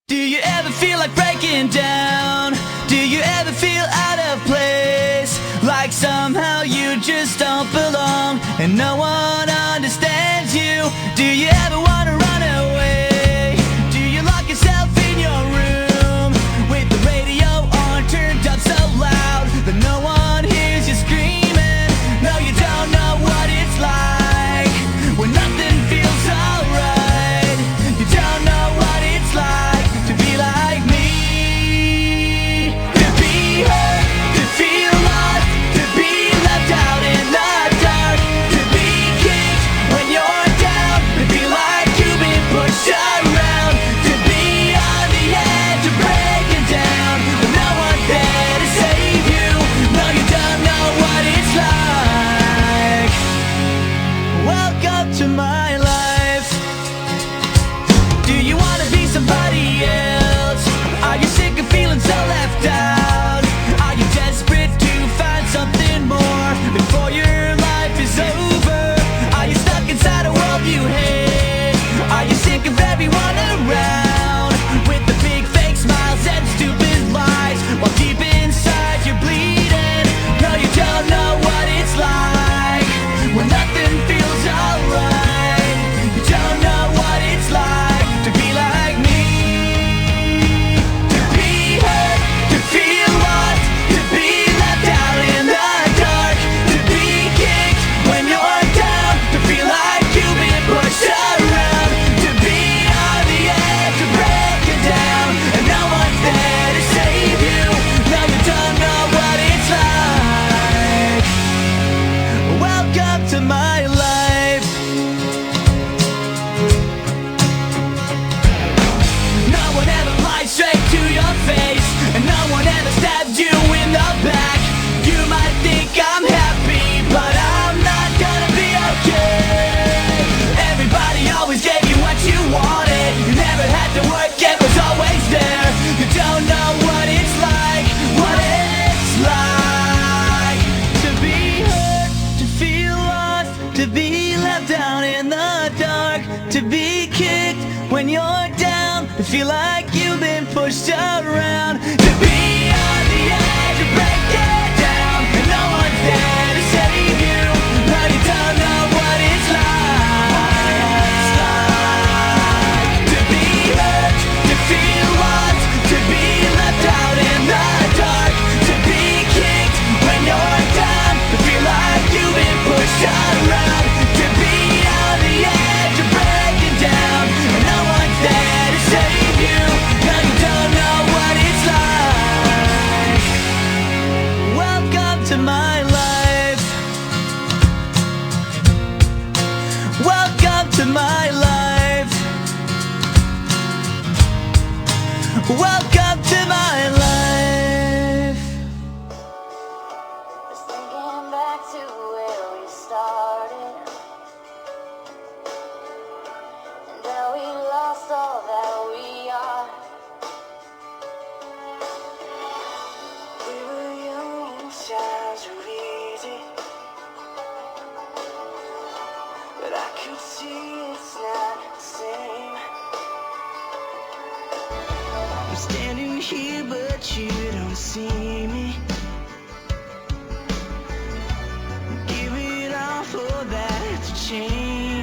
Do you ever feel like breaking down? Do you ever feel out of place? Like somehow you just don't belong and no one understands you? Do you ever wanna run away? Do you lock yourself in your room with the radio on turned up so loud that no one hears you screaming? No, you don't know what it's like when nothing feels alright. You don't know what it's like to be like me, to be hurt, to feel lost, to be left out in the dark, to be kicked when you're down, to feel like you've been pushed around, to be on the edge of breaking down, but no one's there to save you. No, you don't know what it's like. Welcome to my life. Do you wanna be somebody else? Are you sick of feeling so left out? Are you desperate to find something more before your life is over? Are you stuck inside a world you hate? Are you sick of everyone around with the big fake smiles and stupid lies while deep inside you're bleeding? No, you don't know what it's like when nothing feels alright. You don't know what it's like to be like me, to be hurt, to feel lost, to be left out in the dark, to be kicked when you're down, to feel like you've been pushed around, to be on the edge of breaking down and no one's there to save you. No, you don't know what it's like. Welcome to my life. No one ever lies straight to your face, and no one ever stabs you in the back. You might think I'm happy, but I'm not gonna be okay. Everybody always gave you what you wanted. You never had to work, it was always there. You don't know what it's like, what it's like to be hurt, to feel lost, to be left down in the dark, to be kicked when you're down, to feel like you've been pushed around, to be on the edge of breaking down and no one's there to save you. No, you don't know what it's like to be hurt, to feel lost, to be left out in the dark, to be kicked when you're down, to feel like you've been pushed around, to be on the edge of breaking down and no one's there to save you. No, you don't know what it's like. Welcome to my life. Welcome to my life. Welcome to my life. Just thinking back to where we started, and how we lost all that we are. We were young and times were easy, but I could see it's not the same. I'm standing here, but you don't see me. Give it all for that to change.